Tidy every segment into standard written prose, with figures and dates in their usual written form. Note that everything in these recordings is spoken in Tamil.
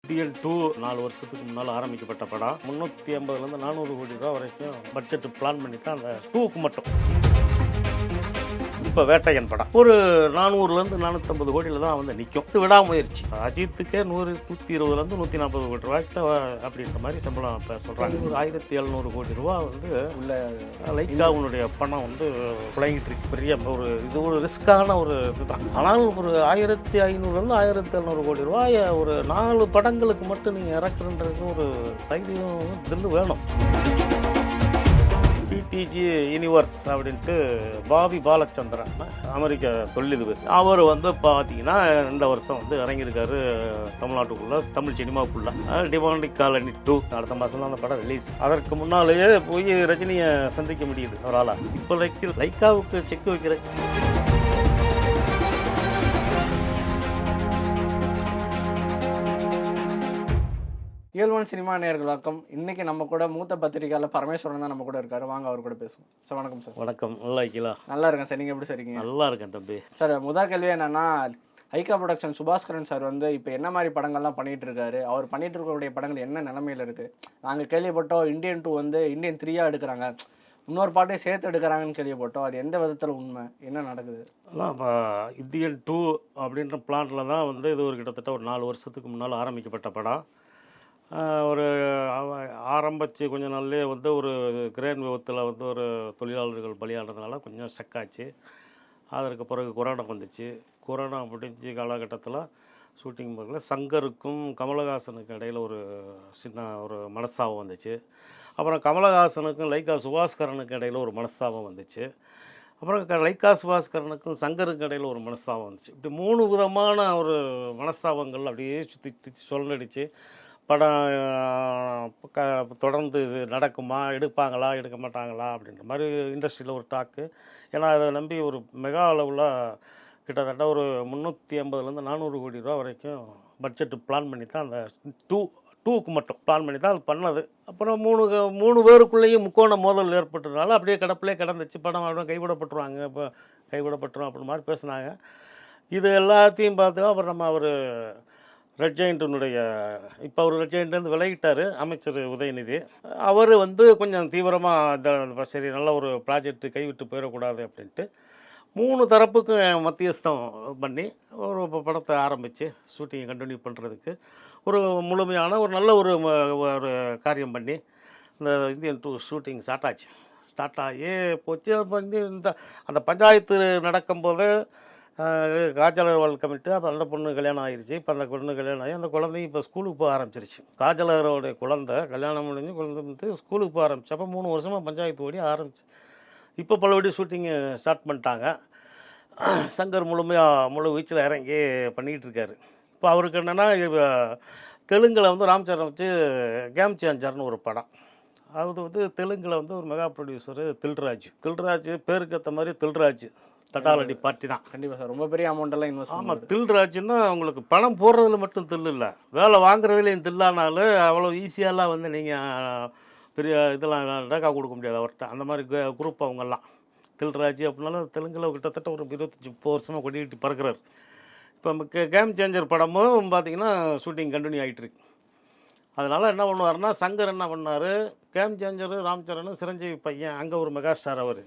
இந்தியன் 2 4 வருஷத்துக்கு முன்னால் ஆரம்பிக்கப்பட்ட படம். 350லேருந்து 400 கோடி ரூபா வரைக்கும் பட்ஜெட் பிளான் பண்ணி தான் அந்த 2க்கு மட்டும். இப்போ வேட்டையன் படம் ஒரு 400லேருந்து 450 கோடியில் தான் வந்து நிற்கும். இது விடாமுயற்சி. அஜித்துக்கே 120லேருந்து 140 கோடி ரூபாய்க்கிட்ட அப்படின்ற மாதிரி சம்பளம் இப்போ சொல்கிறாங்க. ஒரு 1700 கோடி ரூபா வந்து உள்ள லைக்காவுடைய பணம் வந்து புழங்கிட்டு இருக்கு. பெரிய ஒரு ரிஸ்கான ஒரு இதுதான். ஆனால் ஒரு 1500லேருந்து 1700 கோடி ரூபாய் ஒரு 4 படங்களுக்கு மட்டும் நீங்கள் இறக்குறன்றது ஒரு தைரியம் தில்லு வேணும். பிடிஜி யூனிவர்ஸ் அப்படின்ட்டு பாபி பாலச்சந்திரன் அமெரிக்க தொழிலதிபர். அவர் வந்து பார்த்தீங்கன்னா இந்த வருஷம் வந்து இறங்கியிருக்காரு தமிழ்நாட்டுக்குள்ள, தமிழ் சினிமாவுக்குள்ள. டிமாண்டிக் காலனி 2 அடுத்த மாதம் அந்த படம் ரிலீஸ். அதற்கு முன்னாலேயே போய் ரஜினியை சந்திக்க முடியுது அவரால். இப்போதைக்கு லைக்காவுக்கு செக் வைக்கிற இயல்பான சினிமா நேயர்கள் வணக்கம். இன்னைக்கு நம்ம கூட மூத்த பத்திரிகையாளர் பரமேஸ்வரன் தான் நம்ம கூட இருக்காரு. வாங்க அவர் கூட பேசுவோம். சார் வணக்கம் சார். வணக்கம். நல்லா இருக்கீங்களா? நல்லா இருக்கேன் சார். நீங்கள் எப்படி சார் இருக்கீங்க? நல்லா இருக்கேன் தம்பி. சார் முதல் கேள்வி என்னன்னா, ஐகா ப்ரொடக்ஷன் சுபாஸ்கரன் சார் வந்து இப்போ என்ன மாதிரி படங்கள்லாம் பண்ணிட்டு இருக்காரு? அவர் பண்ணிட்டு இருக்கக்கூடிய படங்கள் என்ன நிலைமையில இருக்கு? நாங்கள் கேள்விப்பட்டோம் இந்தியன் 2 வந்து இந்தியன் 3 எடுக்கிறாங்க, இன்னொரு பாட்டையும் சேர்த்து எடுக்கிறாங்கன்னு கேள்விப்பட்டோம். அது எந்த விதத்தில் உண்மை? என்ன நடக்குது? அதான் இப்போ இந்தியன் 2 அப்படின்ற பிளானில் தான் வந்து இது ஒரு கிட்டத்தட்ட ஒரு 4 வருஷத்துக்கு முன்னால் ஆரம்பிக்கப்பட்ட படம். ஒரு ஆரம்பித்து கொஞ்ச நாள்லேயே வந்து ஒரு கிரேன் விபத்தில் வந்து ஒரு தொழிலாளர்கள் பலியானதுனால கொஞ்சம் ஸ்டக்காச்சு. அதற்கு பிறகு கொரோனா வந்துச்சு. கொரோனா முடிஞ்ச காலகட்டத்தில் ஷூட்டிங் பார்க்கல சங்கருக்கும் கமலஹாசனுக்கும் இடையில் ஒரு சின்ன ஒரு மனஸ்தாபம் வந்துச்சு. அப்புறம் கமலஹாசனுக்கும் லைக்கா சுபாஸ்கரனுக்கு இடையில் ஒரு மனஸ்தாபம் வந்துச்சு. அப்புறம் லைக்கா சுபாஸ்கரனுக்கும் சங்கருக்கு இடையில் ஒரு மனஸ்தாபம் வந்துச்சு. இப்படி 3 விதமான ஒரு மனஸ்தாபங்கள் அப்படியே சுற்றி சொல்லடிச்சு. படம் தொடர்ந்து நடக்குமா, எடுப்பாங்களா எடுக்க மாட்டாங்களா அப்படின்ற மாதிரி இண்டஸ்ட்ரியில் ஒரு டாக்கு. ஏன்னா அதை நம்பி ஒரு மெகா அளவில் கிட்டத்தட்ட ஒரு 350லேருந்து 400 கோடி ரூபா வரைக்கும் பட்ஜெட்டு பிளான் பண்ணி தான் அந்த 2க்கு மட்டும் பிளான் பண்ணி தான் அது பண்ணது. அப்புறம் 3 பேருக்குள்ளேயும் முக்கோண மோதல் ஏற்பட்டதுனால அப்படியே கிடப்பிலே கிடந்துச்சு. படம் அப்படியே கைவிடப்பட்டுருவாங்க, இப்போ கைவிடப்பட்டுரும் அப்படின்னு மாதிரி பேசுனாங்க. இது எல்லாத்தையும் பார்த்து அப்புறம் நம்ம அவர் ரெட் ஜெயண்ட்டினுடைய இப்போ அவர் ரெட் ஜெயண்ட்லேருந்து விலகிட்டார் அமைச்சர் உதயநிதி. அவர் வந்து கொஞ்சம் தீவிரமாக சரி நல்ல ஒரு ப்ராஜெக்ட் கைவிட்டு போயிடக்கூடாது அப்படின்ட்டு 3 தரப்புக்கும் மத்தியஸ்தம் பண்ணி ஒரு படத்தை ஆரம்பித்து ஷூட்டிங்கை கண்டினியூ பண்ணுறதுக்கு ஒரு முழுமையான ஒரு நல்ல ஒரு காரியம் பண்ணி இந்த இந்தியன் 2 ஷூட்டிங் ஸ்டார்ட் ஆகி போச்சு. அது வந்து அந்த பஞ்சாயத்து நடக்கும்போது காஜல் அகர்வால் கமிட்டு அப்போ அந்த பொண்ணு கல்யாணம் ஆகிருச்சு. இப்போ அந்த பொண்ணு கல்யாணம் ஆகி அந்த குழந்தையும் இப்போ ஸ்கூலுக்கு போக ஆரம்பிச்சிருச்சு. காஜல் அகர்வாலுடைய குழந்தை கல்யாணம் முடிஞ்சு குழந்தை வந்து ஸ்கூலுக்கு போக ஆரம்பிச்சு. அப்போ 3 வருஷமாக பஞ்சாயத்து ஓடி ஆரம்பிச்சு. இப்போ பலபடி ஷூட்டிங்கு ஸ்டார்ட் பண்ணிட்டாங்க. சங்கர் முழு வீச்சில் இறங்கி பண்ணிக்கிட்டு இருக்காரு. இப்போ அவருக்கு என்னென்னா தெலுங்கில் வந்து ராம்சரண் வச்சு கேம் சேஞ்சர்னு ஒரு படம். அது வந்து தெலுங்கில் வந்து ஒரு மெகா ப்ரொடியூசரு தில்ராஜ் பேருக்கு ஏற்ற மாதிரி தில்ராஜ் தட்டாலடி பார்ட்டி தான். கண்டிப்பாக சார். ரொம்ப பெரிய அமௌண்ட்டெல்லாம் இன்வெஸ்ட். ஆமாம், தில்ராஜ்னா அவங்களுக்கு பணம் போடுறதுல மட்டும் தில் இல்லை, வேலை வாங்குறதுலேயும் தில்லானாலும் அவ்வளோ ஈஸியாலாம் வந்து நீங்கள் பெரிய இதெல்லாம் டேக்கா கொடுக்க முடியாது அவர்கிட்ட. அந்த மாதிரி குரூப் அவங்கெல்லாம். தில்ராஜ் அப்படின்னாலும் தெலுங்கில் கிட்டத்தட்ட ஒரு 25-30 வருஷமாக கொடிக்கிட்டு பறக்கிறார். இப்போ கேம் சேஞ்சர் படமும் பார்த்திங்கன்னா ஷூட்டிங் கண்டினியூ ஆகிட்டு இருக்கு. அதனால் என்ன பண்ணுவார்னா சங்கர் என்ன பண்ணார், கேம் சேஞ்சரு ராம்சரண் சிரஞ்சீவி பையன் அங்கே ஒரு மெகா ஸ்டார் அவர்.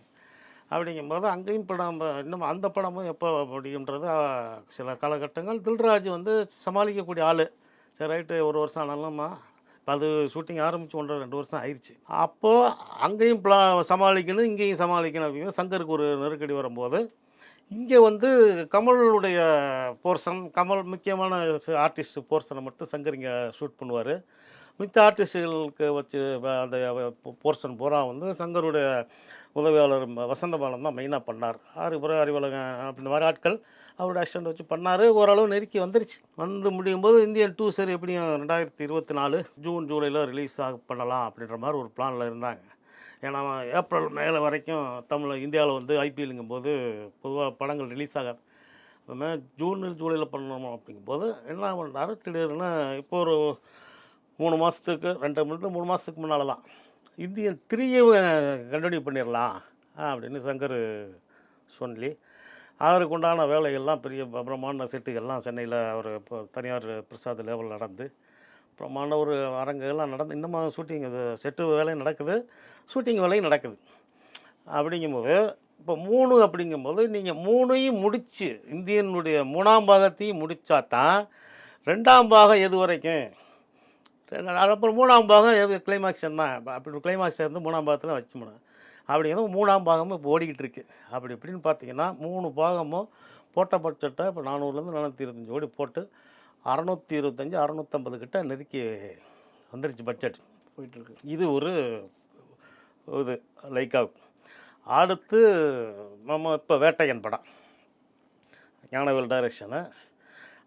அப்படிங்கும்போது அங்கேயும் படம் இன்னும் அந்த படமும் எப்போ முடியுன்றது சில காலகட்டங்கள் தில்ராஜ் வந்து சமாளிக்கக்கூடிய ஆள். சரி ரைட்டு, ஒரு வருஷம் ஆனாலும்மா இப்போ அது ஷூட்டிங் ஆரம்பித்து 1.5-2 வருஷம் ஆயிடுச்சு. அப்போது அங்கேயும் சமாளிக்கணும், இங்கேயும் சமாளிக்கணும். அப்படிங்கிற சங்கருக்கு ஒரு நெருக்கடி வரும்போது இங்கே வந்து கமலுடைய போர்ஷன், கமல் முக்கியமான ஆர்டிஸ்ட் போர்ஷனை மட்டும் சங்கர் இங்கே ஷூட் பண்ணுவார். மித்த ஆர்டிஸ்டுகளுக்கு வச்சு அந்த போர்ஷன் பூரா வந்து சங்கருடைய உதவியாளர் வசந்தபாலன் தான் மெயினாக பண்ணார். பிறகு அறிவழகன் அப்படின்ற மாதிரி ஆட்கள் அவரோட அசிஸ்டண்ட் வச்சு பண்ணார். ஓரளவு நெருக்கி வந்துருச்சு. வந்து முடியும் போது இந்தியன் 2 சரி எப்படியும் 2024 ஜூன் ஜூலையில் ரிலீஸ் பண்ணலாம் அப்படின்ற மாதிரி ஒரு பிளானில் இருந்தாங்க. ஏன்னா ஏப்ரல் மேலே வரைக்கும் இந்தியாவில் வந்து ஐபிஎல்ங்கும் போது பொதுவாக படங்கள் ரிலீஸ் ஆகாது. ஜூன் ஜூலையில் பண்ணணும் அப்படிங்கும்போது என்ன பண்ணார், திடீர்னு இப்போ ஒரு 3 மாதத்துக்கு 3 மாதத்துக்கு முன்னால் தான் இந்தியன் 3 கண்டினியூ பண்ணிடலாம் அப்படின்னு சங்கர் சொல்லி அதற்கு உண்டான வேலைகள்லாம் பெரிய பிரம்மாண்ட செட்டுகள்லாம் சென்னையில் ஒரு இப்போ தனியார் பிரசாத் லேவல் நடந்து பிரமாண்ட ஒரு அரங்குகள்லாம் நடந்து இன்னமும் ஷூட்டிங் இது செட்டு வேலையும் நடக்குது, ஷூட்டிங் வேலையும் நடக்குது. அப்படிங்கும்போது இப்போ 3 அப்படிங்கும்போது நீங்கள் 3ஐயும் முடித்து இந்தியனுடைய 3ஆம் பாகத்தையும் முடித்தா தான் 2ஆம் பாகம் எது வரைக்கும், அப்புறம் 3ஆம் பாகம் எது கிளைமாக்ஸ் என்ன, அப்படி கிளைமாக்ஸ் வந்து 3ஆம் பாகத்தில் வச்சுக்கணும். அப்படிங்கிறது 3ஆம் பாகமும் இப்போ ஓடிக்கிட்டு இருக்கு. அப்படி இப்படின்னு பார்த்தீங்கன்னா 3 பாகமும் போட்ட பட்ஜெட்டை இப்போ 400லேருந்து 425 கோடி போட்டு 625 650 கிட்ட நெருக்கி வந்துருச்சு பட்ஜெட். போயிட்டுருக்கு. இது ஒரு இது லைக்காவுக்கு. அடுத்து நம்ம இப்போ வேட்டையன் படம், ஞானவேல் டைரக்ஷனு,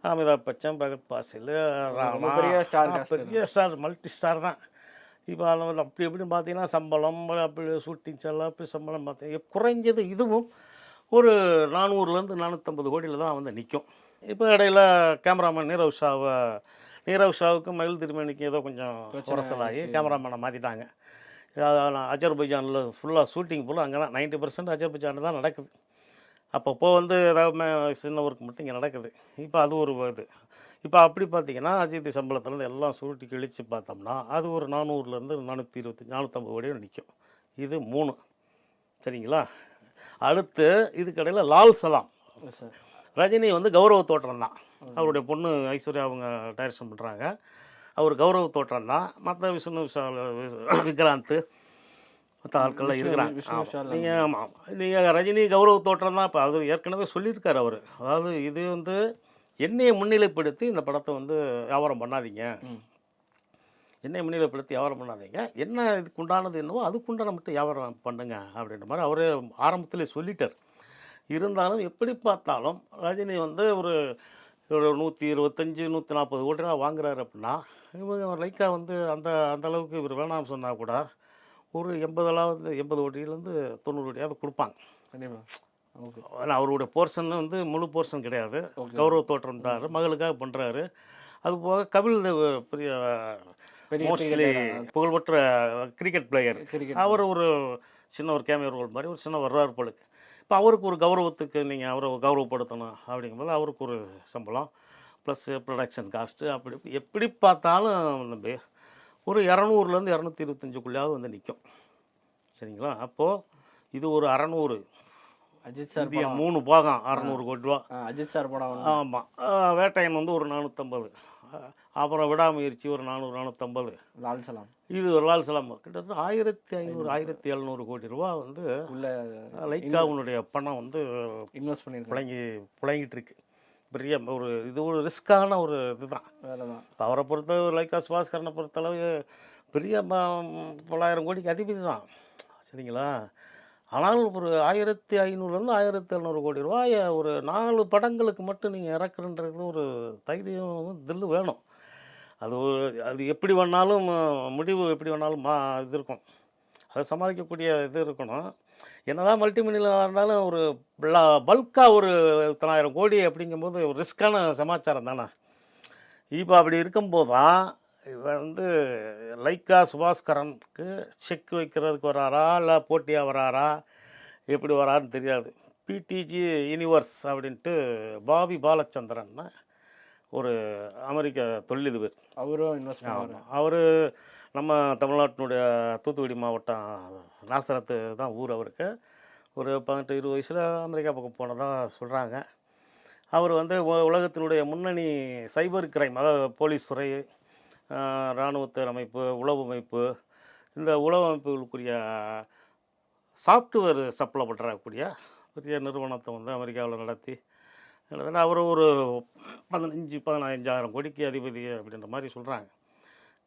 அமிதாப் பச்சன், பகத் பாசில், ரொம்ப பெரிய ஸ்டார் காஸ்ட். பெரிய ஸ்டார், மல்டி ஸ்டார் தான். இப்போ அதில் அப்படி எப்படின்னு பார்த்தீங்கன்னா சம்பளம் அப்படி ஷூட்டிங்ஸ் எல்லாம் அப்படி சம்பளம் பார்த்தீங்க குறைஞ்சது இதுவும் ஒரு 400லேருந்து 450 கோடியில் தான் வந்து நிற்கும். இப்போ இடையில கேமராமேன் நீரவ் ஷாவுக்கு மயில் திருமேனிக்கு ஏதோ கொஞ்சம் குறைச்சலாகி கேமராமேனை மாற்றிட்டாங்க. அஜர்பைஜானில் ஃபுல்லாக ஷூட்டிங் ஃபுல்லாக அங்கே தான் 90% அஜர்பைஜானில் தான் நடக்குது. அப்பப்போ வந்து ஏதாவது சின்ன ஒர்க் மட்டும் இங்கே நடக்குது. இப்போ அது ஒரு இது. இப்போ அப்படி பார்த்தீங்கன்னா அஜித் சம்பளத்துலேருந்து எல்லாம் சுருட்டி கிழித்து பார்த்தோம்னா அது ஒரு 400லேருந்து 425 450 கோடியோட நிற்கும். இது 3 சரிங்களா. அடுத்து இதுக்கடையில் லால் சலாம், சார் ரஜினி வந்து கௌரவ தோற்றம் தான். அவருடைய பொண்ணு ஐஸ்வர்யா அவங்க டைரக்ஷன் பண்ணுறாங்க. அவர் கௌரவ தோற்றம் தான். மற்ற விஷ்ணு விக்ராந்த் மற்ற ஆட்கள்லாம் இருக்கிறாங்க. நீங்கள் ரஜினி கௌரவ தோற்றம் தான். இப்போ அது ஏற்கனவே சொல்லியிருக்காரு அவர். அதாவது இது வந்து என்னையை முன்னிலைப்படுத்தி இந்த படத்தை வந்து வியாபாரம் பண்ணாதீங்க, என்னை முன்னிலைப்படுத்தி வியாபாரம் பண்ணாதீங்க, என்ன இதுக்கு உண்டானது என்னவோ அதுக்குண்டான மட்டும் வியாபாரம் பண்ணுங்க அப்படின்ற மாதிரி அவரே ஆரம்பத்திலே சொல்லிட்டார். இருந்தாலும் எப்படி பார்த்தாலும் ரஜினி வந்து ஒரு 125 140 கோடி ரூபா வாங்குறாரு அப்படின்னா இவங்க லைக்கா வந்து அந்த அளவுக்கு இவர் வேணாம்னு சொன்னால் கூட ஒரு 80 கோடியிலேருந்து 90 கோடியாவது கொடுப்பாங்க. கண்டிப்பாக அவருடைய போர்ஷன் வந்து முழு போர்ஷன் கிடையாது. கௌரவ தோற்றம் தான் மகளுக்காக பண்ணுறாரு. அதுபோக கபில் தேவ் பெரிய மோஸ்ட்லி புகழ்பெற்ற கிரிக்கெட் பிளேயர், அவர் ஒரு சின்ன ஒரு கேமியோ ரோல் மாதிரி ஒரு சின்ன வர்றாரு போலுக்கு. இப்போ அவருக்கு ஒரு கௌரவத்துக்கு நீங்கள் அவரை கௌரவப்படுத்தணும் அப்படிங்கும்போது அவருக்கு ஒரு சம்பளம் ப்ளஸ் ப்ரொடக்ஷன் காஸ்ட்டு அப்படி எப்படி பார்த்தாலும் நம்பி ஒரு 200லேருந்து 225க்குள்ளேயாவது வந்து நிற்கும். சரிங்களா. அப்போது இது ஒரு 600 அஜித் சார் 3 பாகம் 600 கோடி ரூபா அஜித் சார் படம். ஆமாம். வேட்டையன் வந்து ஒரு 450, அப்புறம் விடாமுயற்சி ஒரு 400 450, லால் சலாம் இது ஒரு லால் சலாம் கிட்டத்தட்ட 1500 1700 கோடி ரூபா வந்து உள்ள லைக்காவுனுடைய பணம் வந்து இன்வெஸ்ட் பண்ணி புழங்கிட்டு இருக்கு. பெரிய ஒரு இது ஒரு ரிஸ்க்கான ஒரு இதுதான் வேலை தான். இப்போ அவரை பொறுத்த லைக்கா சுபாஸ்கரனை பொறுத்தளவு பெரிய 900 கோடிக்கு அதிபதி தான். சரிங்களா. ஆனால் ஒரு 1500லேருந்து 1700 கோடி ரூபாய் ஒரு 4 படங்களுக்கு மட்டும் நீங்கள் இறக்குறன்றது ஒரு தைரியம் தில்லு வேணும். அது எப்படி வேணாலும் முடிவு எப்படி வேணாலும் இது இருக்கும், அதை சமாளிக்கக்கூடிய இது இருக்கணும். என்னதான் மல்டி மில்லியனாக இருந்தாலும் ஒரு பல்காக ஒரு 1000 கோடி அப்படிங்கும்போது ஒரு ரிஸ்க்கான சமாச்சாரம் தானே. இப்போ அப்படி இருக்கும்போது தான் இவன் வந்து லைக்கா சுபாஸ்கரனுக்கு செக் வைக்கிறதுக்கு வராரா இல்லை போட்டியாக வராரா எப்படி வராருன்னு தெரியாது. பிடிஜி யூனிவர்ஸ் அப்படின்ட்டு பாபி பாலச்சந்திரன் ஒரு அமெரிக்க தொழிலதிபர், அவரும் இன்வெஸ்ட் பண்ணுவார். அவர் நம்ம தமிழ்நாட்டினுடைய தூத்துக்குடி மாவட்டம் நாசரத்து தான் ஊர். அவருக்கு ஒரு 18-20 வயசில் அமெரிக்கா பக்கம் போனதாக சொல்கிறாங்க. அவர் வந்து உலகத்தினுடைய முன்னணி சைபர் கிரைம், அதாவது போலீஸ் துறை, இராணுவத்தின் அமைப்பு, உளவு அமைப்பு, இந்த உளவு அமைப்புகளுக்குரிய சாஃப்ட்வேர் சப்ளை பண்ணுறக்கூடிய பெரிய நிறுவனத்தை வந்து அமெரிக்காவில் நடத்தி அவர் ஒரு 15,000 கோடிக்கு அதிபதி அப்படின்ற மாதிரி சொல்கிறாங்க.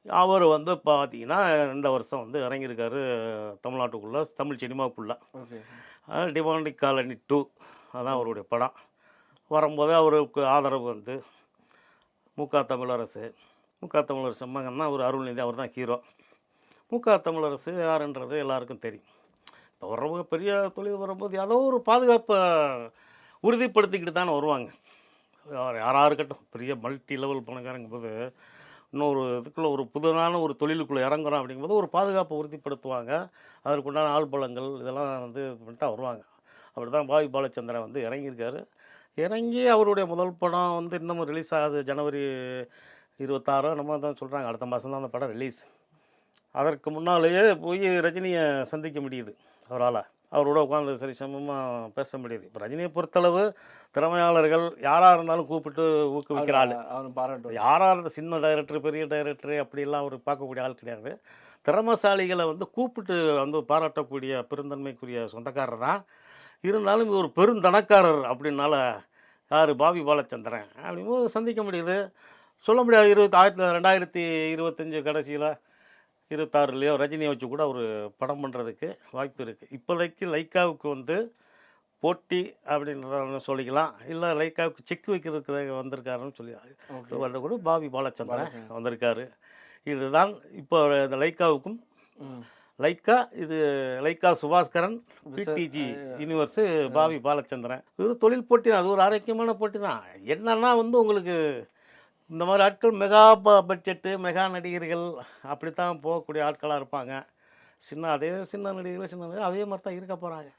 அவர் வந்து பார்த்தீங்கன்னா இந்த வருஷம் வந்து இறங்கியிருக்காரு தமிழ்நாட்டுக்குள்ளே, தமிழ் சினிமாவுக்குள்ளே. டிமாண்டிக் காலனி 2 அதான் அவருடைய படம். வரும்போது அவருக்கு ஆதரவு வந்து முக தமிழரசு மகன் தான் அவர் அருள்நிதி, அவர் தான் ஹீரோ. முக தமிழரசு யாருன்றது எல்லாருக்கும் தெரியும். இப்போ வர்றவங்க பெரிய தொழில் வரும்போது ஏதோ ஒரு பாதுகாப்பை உறுதிப்படுத்திக்கிட்டு தானே வருவாங்க. யாராக இருக்கட்டும், பெரிய மல்டி லெவல் பணக்காரங்கும் போது இன்னொரு இதுக்குள்ளே ஒரு புதுதான ஒரு தொழிலுக்குள்ளே இறங்குறோம் அப்படிங்கும்போது ஒரு பாதுகாப்பை உறுதிப்படுத்துவாங்க. அதற்குண்டான ஆள் பலங்கள் இதெல்லாம் வந்து பண்ணிட்டு வருவாங்க. அப்படி தான் பாபி பாலச்சந்திரன் வந்து இறங்கியிருக்காரு. இறங்கி அவருடைய முதல் படம் வந்து இன்னமும் ரிலீஸ் ஆகுது. ஜனவரி 26 நம்ம தான் சொல்கிறாங்க, அடுத்த மாதம் தான் அந்த படம் ரிலீஸ். அதற்கு முன்னாலேயே போய் ரஜினியை சந்திக்க முடியுது அவரால். அவரோட உட்காந்து சரிசமமாக பேச முடியுது. இப்போ ரஜினியை பொறுத்தளவு திறமையாளர்கள் யாராக இருந்தாலும் கூப்பிட்டு ஊக்குவிக்கிற ஆள். அவன் பாராட்டு. யாராக இருந்த சின்ன டைரக்டர் பெரிய டைரக்டர் அப்படிலாம் அவர் பார்க்கக்கூடிய ஆள் கிடையாது. திறமைசாலிகளை வந்து கூப்பிட்டு வந்து பாராட்டக்கூடிய பெருந்தன்மைக்குரிய சொந்தக்காரர் தான். இருந்தாலும் இவர் ஒரு பெருந்தனக்காரர் அப்படின்னால யார் பாபி பாலச்சந்திரன் அப்படிங்கும்போது சந்திக்க முடியுது. சொல்ல முடியாது. 2025 கடைசியில் 26லையோ ரஜினியை வச்சு கூட ஒரு படம் பண்ணுறதுக்கு வாய்ப்பு இருக்குது. இப்போதைக்கு லைக்காவுக்கு வந்து போட்டி அப்படின்றத சொல்லிக்கலாம். இல்லை லைக்காவுக்கு செக் வைக்கிறதுக்கு வந்திருக்காருன்னு சொல்லி வந்த கூட பாபி பாலச்சந்திரன் வந்திருக்காரு. இதுதான் இப்போ இந்த லைக்காவுக்கும் லைக்கா, இது Lyca Subaskaran, PDG universe Bobby Balachandran. இது தொழில் போட்டி தான். அது ஒரு ஆரோக்கியமான போட்டி தான். என்னன்னா வந்து உங்களுக்கு இந்த மாதிரி ஆட்கள் மெகா பட்ஜெட்டு மெகா நடிகர்கள் அப்படித்தான் போகக்கூடிய ஆட்களாக இருப்பாங்க. அதே சின்ன நடிகர்கள் அதே மாதிரி தான் இருக்க போகிறாங்க.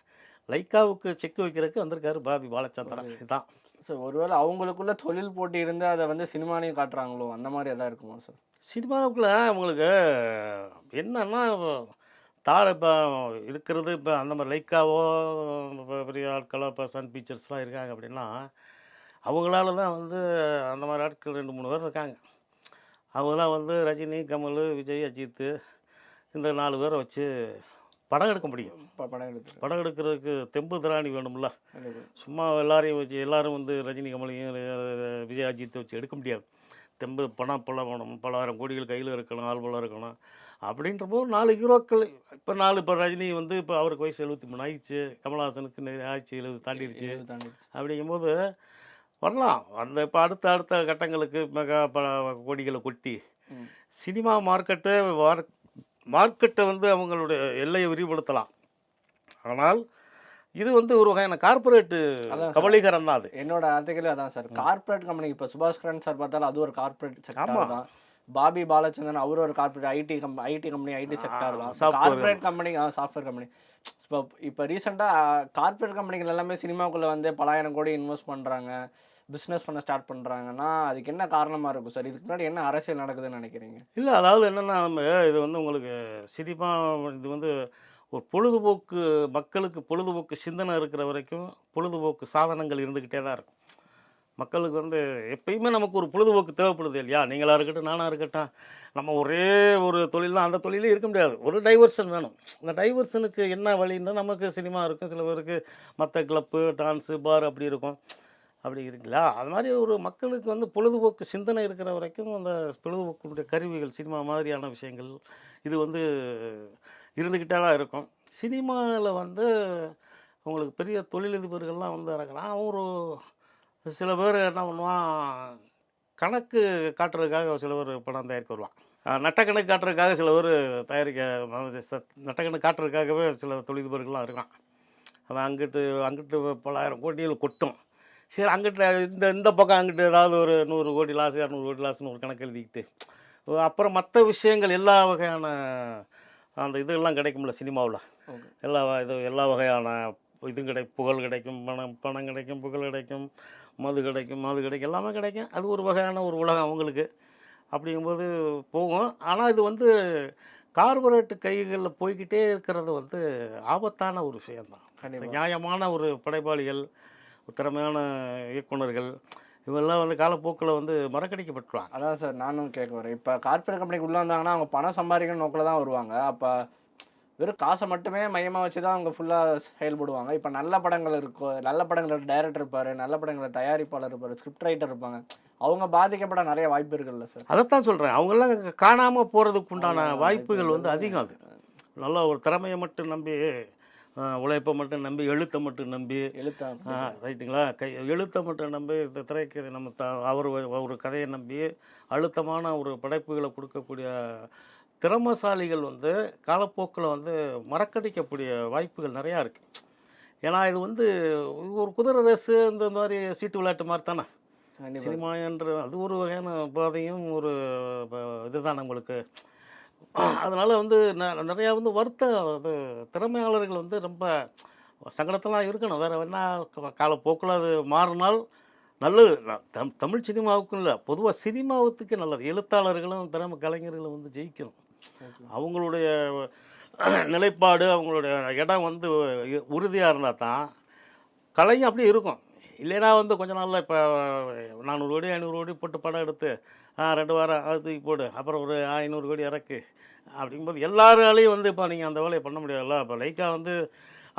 லைக்காவுக்கு செக் வைக்கிறதுக்கு வந்திருக்காரு பாபி பாலச்சந்திரன். இதுதான் சார். ஒருவேளை அவங்களுக்குள்ள தொழில் போட்டி இருந்து அதை வந்து சினிமாலையும் காட்டுறாங்களோ, அந்த மாதிரி எதாவது இருக்குமா சார்? சினிமாவுக்குள்ள உங்களுக்கு என்னன்னா இப்போ இருக்கிறது இப்போ அந்த மாதிரி லைக்காவோ பெரிய ஆட்களோ இப்போ சன் பிக்சர்ஸ்லாம் இருக்காங்க அப்படின்னா அவங்களால தான் வந்து அந்த மாதிரி ஆட்கள் 2-3 பேர் இருக்காங்க. அவங்க தான் வந்து ரஜினி, கமல், விஜய், அஜித் இந்த 4 பேரை வச்சு படம் எடுக்க முடியும். படம் எடுக்கிறதுக்கு தெம்பு திராணி வேணும்ல. சும்மா எல்லாரையும் வச்சு எல்லாரும் வந்து ரஜினி, கமலையும் விஜய், அஜித்தை வச்சு எடுக்க முடியாது. தெம்பு பணம் வேணும். பலாயிரம் கோடிகள் கையில் இருக்கணும், ஆள்பலம் இருக்கணும். அப்படின்றபோது 4 ஹீரோக்கள் இப்போ ரஜினி வந்து இப்போ அவருக்கு வயசு 73 ஆயிடுச்சு, கமல்ஹாசனுக்கு ஆயிடுச்சு 70 தாண்டிடுச்சு. அப்படிங்கும்போது வரலாம். அந்த இப்போ அடுத்த கட்டங்களுக்கு மெகா கோடிகளை கொட்டி சினிமா மார்க்கெட்டை வந்து அவங்களுடைய எல்லையை விரிவுபடுத்தலாம். ஆனால் இது வந்து ஒரு வகையான கார்பரேட்டு கபலீகரம் தான். அது என்னோட ஆர்டிக்கலே அதான் சார். Corporate company. இப்போ சுபாஸ்கரன் சார் பார்த்தாலும் அது ஒரு கார்பரேட் செக்டார் தான். பாபி பாலச்சந்திரன் அவர் ஒரு corporate IT company IT sector தான். Corporate company software company. இப்போ ரீசெண்டாக கார்பரேட் கம்பெனிகள் எல்லாமே சினிமாக்குள்ளே வந்து பலாயிரம் கோடி இன்வெஸ்ட் பண்ணுறாங்க, பிஸ்னஸ் பண்ண ஸ்டார்ட் பண்ணுறாங்கன்னா அதுக்கு என்ன காரணமாக இருக்கும் சார்? இதுக்கு முன்னாடி என்ன அரசியல் நடக்குதுன்னு நினைக்கிறீங்க? இல்லை, அதாவது என்னென்னா இது வந்து உங்களுக்கு சினிமா இது வந்து ஒரு பொழுதுபோக்கு, மக்களுக்கு பொழுதுபோக்கு சிந்தனை இருக்கிற வரைக்கும் பொழுதுபோக்கு சாதனங்கள் இருந்துக்கிட்டே தான் இருக்கும். மக்களுக்கு வந்து எப்பயுமே நமக்கு ஒரு பொழுதுபோக்கு தேவைப்படுது இல்லையா? நீங்களாக இருக்கட்டும், நானாக இருக்கட்டும். நம்ம ஒரே ஒரு தொழில் தான், அந்த தொழிலே இருக்க முடியாது. ஒரு டைவர்ஷன் வேணும். இந்த டைவர்ஷனுக்கு என்ன வழின்னா நமக்கு சினிமா இருக்கும், சில பேருக்கு மற்ற கிளப்பு, டான்ஸு, பார் அப்படி இருக்கும். அப்படி இருக்குங்களா? அது மாதிரி ஒரு மக்களுக்கு வந்து பொழுதுபோக்கு சிந்தனை இருக்கிற வரைக்கும் அந்த பொழுதுபோக்குடைய கருவிகள், சினிமா மாதிரியான விஷயங்கள் இது வந்து இருந்துக்கிட்டே தான் இருக்கும். சினிமாவில் வந்து உங்களுக்கு பெரிய தொழிலதிபர்கள்லாம் வந்து இறங்குறான். ஒரு சில பேர் என்ன பண்ணுவான், கணக்கு காட்டுறதுக்காக சில பேர் படம் தயாரிக்க வருவான். நட்டக்கணக்கு காட்டுறதுக்காக சில பேர் நட்டக்கணக்கு காட்டுறதுக்காகவே சில தொழிலதிபர்கள்லாம் இருக்கான். அவன் அங்கிட்டு பலாயிரம் கோடிகள் கொட்டும். சரி, அங்கிட்ட இந்த பக்கம் அங்கிட்டு ஏதாவது ஒரு 100 கோடி லாஸ், 200 கோடி லாஸ்ன்னு ஒரு கணக்கு எழுதிக்கிட்டு அப்புறம் மற்ற விஷயங்கள் எல்லா வகையான அந்த இதெல்லாம் கிடைக்கும்ல சினிமாவில். எல்லா வகையான இதுவும் புகழ் கிடைக்கும், பணம் கிடைக்கும், புகழ் கிடைக்கும், மது கிடைக்கும், எல்லாமே கிடைக்கும். அது ஒரு வகையான ஒரு உலகம் அவங்களுக்கு. அப்படிங்கும்போது போகும். ஆனால் இது வந்து கார்பரேட்டு கைகளில் போய்கிட்டே இருக்கிறது வந்து ஆபத்தான ஒரு விஷயந்தான். நியாயமான ஒரு படைப்பாளிகள், திறமையான இயக்குனர்கள் இவெல்லாம் வந்து காலப்போக்கில் வந்து மறக்கடிக்கப்பட்டுருவாங்க. அதான் சார் நானும் கேட்க வரேன். இப்போ கார்பரேட் கம்பெனிக்கு உள்ளே வந்தாங்கன்னா அவங்க பணம் சம்பாதிக்கிற நோக்கில் தான் வருவாங்க. அப்போ வெறும் காசை மட்டுமே மையமாக வச்சு தான் அவங்க ஃபுல்லாக செயல்படுவாங்க. இப்போ நல்ல படங்கள் இருக்கும், நல்ல படங்களோட டைரக்டர் இருப்பார், நல்ல படங்களோட தயாரிப்பாளர் இருப்பார், ஸ்கிரிப்ட் ரைட்டர் இருப்பாங்க. அவங்க பாதிக்கப்பட நிறைய வாய்ப்பு இருக்குல்ல சார்? அதைத்தான் சொல்கிறேன். அவங்கெல்லாம் காணாமல் போகிறதுக்கு உண்டான வாய்ப்புகள் வந்து அதிகம். அது நல்லா ஒரு திறமையை மட்டும் நம்பி, உழைப்பை மட்டும் நம்பி, எழுத்தை மட்டும் நம்பி, ரைட்டுங்களா, எழுத்தை மட்டும் நம்பி இந்த திரைக்கு நம்ம ஒரு கதையை நம்பி அழுத்தமான ஒரு படைப்புகளை கொடுக்கக்கூடிய திறமசாலிகள் வந்து காலப்போக்கில் வந்து மறக்கடிக்கக்கூடிய வாய்ப்புகள் நிறையா இருக்குது. ஏன்னா இது வந்து ஒரு குதிரை ரேஸு, இந்த மாதிரி சீட்டு விளையாட்டு மாதிரி தானே சினிமா என்ற அது ஒரு வகையான பாதையும் ஒரு இதுதான் நம்மளுக்கு. அதனால் வந்து நிறையா வந்து அது திறமையாளர்கள் வந்து ரொம்ப சங்கடத்தெல்லாம் இருக்கணும். வேறு என்ன காலப்போக்கில் அது மாறினால் நல்லது. தமிழ் சினிமாவுக்கும் இல்லை, பொதுவாக சினிமாவுக்கு நல்லது. எழுத்தாளர்களும் திறமை கலைஞர்களும் வந்து ஜெயிக்கணும். அவங்களுடைய நிலைப்பாடு, அவங்களுடைய இடம் வந்து உறுதியாக இருந்தால் தான் கலையும் அப்படியே இருக்கும். இல்லைன்னா வந்து கொஞ்ச நாளில் இப்போ 400 கோடி 500 கோடி போட்டு படம் எடுத்து 2 வாரம் அது தூக்கி போடு, அப்புறம் ஒரு 500 கோடி இறக்கு அப்படிங்கும்போது எல்லாராலையும் வந்து இப்போ நீங்கள் அந்த வேலையை பண்ண முடியாதுல்ல. இப்போ லைக்கா வந்து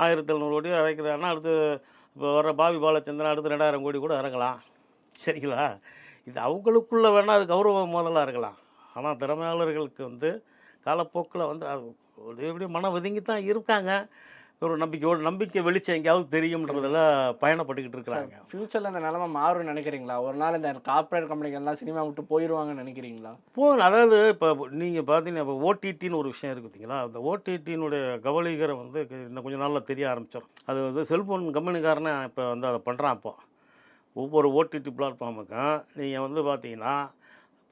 1700 கோடி இறக்குறாங்கன்னா அடுத்து இப்போ வர பாவி பாலச்சந்திரன் அடுத்து 2000 கோடி கூட இறக்கலாம். சரிங்களா? இது அவங்களுக்குள்ள வேணால் அது கௌரவ மோதலாக இருக்கலாம். ஆனால் திறமையாளர்களுக்கு வந்து காலப்போக்கில் வந்து அது எப்படி மன ஒதுங்கி தான் இருக்காங்க. ஒரு நம்பிக்கை வெளிச்சம் எங்கேயாவது தெரியும்ன்றதுல பயணப்பட்டுக்கிட்டு இருக்கிறாங்க. ஃபியூச்சரில் இந்த நிலைமை மாறும்னு நினைக்கிறீங்களா? ஒரு நாள் இந்த கார்ப்பரேட் கம்பெனிகள்லாம் சினிமா விட்டு போயிடுவாங்கன்னு நினைக்கிறீங்களா? அதாவது இப்போ நீங்கள் பார்த்தீங்கன்னா இப்போ ஓடிடின்னு ஒரு விஷயம் இருக்குது பார்த்தீங்களா? அந்த ஓடிடியினுடைய கவலைகரை வந்து இன்னும் கொஞ்சம் நாளில் தெரிய ஆரம்பிச்சிடும். அது வந்து செல்ஃபோன் கம்பெனிக்காரனே இப்போ வந்து அதை பண்ணுறான். இப்போ ஒவ்வொரு ஓடிடி பிளாட்ஃபார்முக்கும் நீங்கள் வந்து பார்த்தீங்கன்னா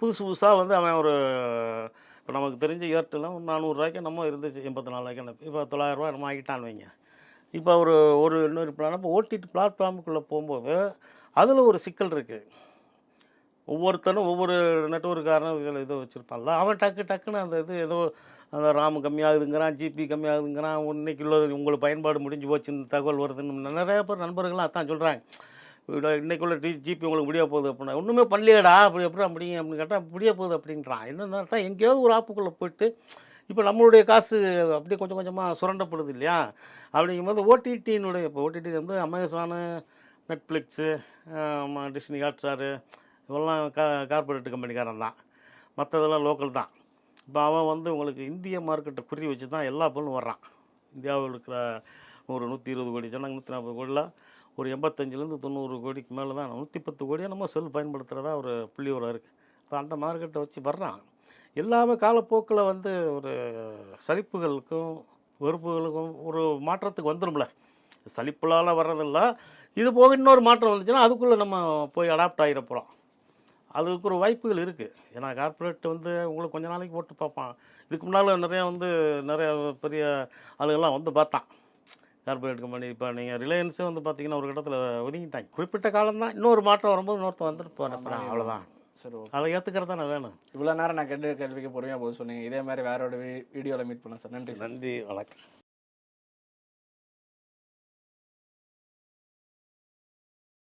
புதுசாக வந்து அவன் ஒரு இப்போ நமக்கு தெரிஞ்ச ஏர்டெல்லாம் 400 ரூபாய்க்கு நம்ம இருந்துச்சு, 84 ரூபாய்க்கு இப்போ 900 ரூபா நம்ம ஆகிட்டான்னு வைங்க. இப்போ ஒரு இன்னொரு பிளான் இப்போ ஓடிடி பிளாட்ஃபார்முக்குள்ளே போகும்போது அதில் ஒரு சிக்கல் இருக்குது. ஒவ்வொருத்தரும் ஒவ்வொரு நெட்வொர்க்காரனும் இதை வச்சுருப்பான்ல, அவன் டக்குன்னு அந்த ஏதோ அந்த ராம் கம்மியாகுதுங்கிறான், ஜிபி கம்மியாகுதுங்கிறான், இன்னைக்கு உள்ளது உங்களுக்கு பயன்பாடு முடிஞ்சு போச்சுன்னு தகவல் வருதுன்னு நிறைய பேர் நண்பர்கள்லாம் அதான் சொல்கிறாங்க. இன்றைக்குள்ள ஜிபி உங்களுக்கு முடிய போகுது அப்படின்னா, ஒன்றுமே பண்ணலையடா அப்படி அப்படின்னு கேட்டால் முடிய போகுது அப்படின்றான். என்னென்னா எங்கேயாவது ஒரு ஆப்புக்குள்ளே போயிட்டு இப்போ நம்மளுடைய காசு அப்படியே கொஞ்சம் கொஞ்சமாக சுரண்டப்படுது இல்லையா? அப்படிங்கும்போது ஓடிடியினுடைய இப்போ ஓடிடி வந்து அமேசானு, நெட்ஃப்ளிக்ஸு, டிஸ்னி ஹாட்ஸ்டாரு இவெல்லாம் கார்பரேட் கம்பெனிக்காரன் தான். மற்றதெல்லாம் லோக்கல் தான். இப்போ அவன் வந்து உங்களுக்கு இந்திய மார்க்கெட்டை குறி வச்சு தான் எல்லா பொருளும் வர்றான். இந்தியாவில் இருக்கிற 120 கோடி ஜனங்க 140 கோடியில் ஒரு 85லேருந்து 90 கோடிக்கு மேலே தான் 110 கோடியாக நம்ம செல் பயன்படுத்துகிறதா ஒரு புள்ளி உரம் இருக்குது. இப்போ அந்த மார்க்கெட்டை வச்சு வர்றான். எல்லாமே காலப்போக்கில் வந்து ஒரு சலிப்புகளுக்கும் வெறுப்புகளுக்கும் ஒரு மாற்றத்துக்கு வந்துடும்ல. சலிப்புலால் வர்றதில்ல, இது போக இன்னொரு மாற்றம் வந்துச்சுன்னா அதுக்குள்ளே நம்ம போய் அடாப்ட் ஆகிட போகிறோம். அதுக்கு ஒரு வாய்ப்புகள் இருக்குது. ஏன்னா கார்ப்பரேட் வந்து உங்களுக்கு கொஞ்ச நாளைக்கு போட்டு பார்ப்பான். இதுக்கு முன்னால் நிறைய பெரிய ஆளுகள்லாம் வந்து பார்த்தான் கார்ப்பரேட் கம்பெனி. இப்போ நீங்கள் ரிலையன்ஸே வந்து பார்த்தீங்கன்னா ஒரு கட்டத்தில் ஒதுங்கிட்டாங்க. குறிப்பிட்ட காலம் தான், இன்னொரு மாற்றம் வரும்போது இன்னொருத்தர் வந்துட்டு போகிறேன், அவ்வளோதான். சரி, அதை ஏற்றுக்கிறது தான் வேணும். இவ்வளோ நேரம் நான் கேள்விக்கு பொறுமையாக போது சொன்னீங்க. இதே மாதிரி வேற ஒரு வீடியோவில் மீட் பண்ணலாம் சார். நன்றி. நன்றி, வணக்கம்.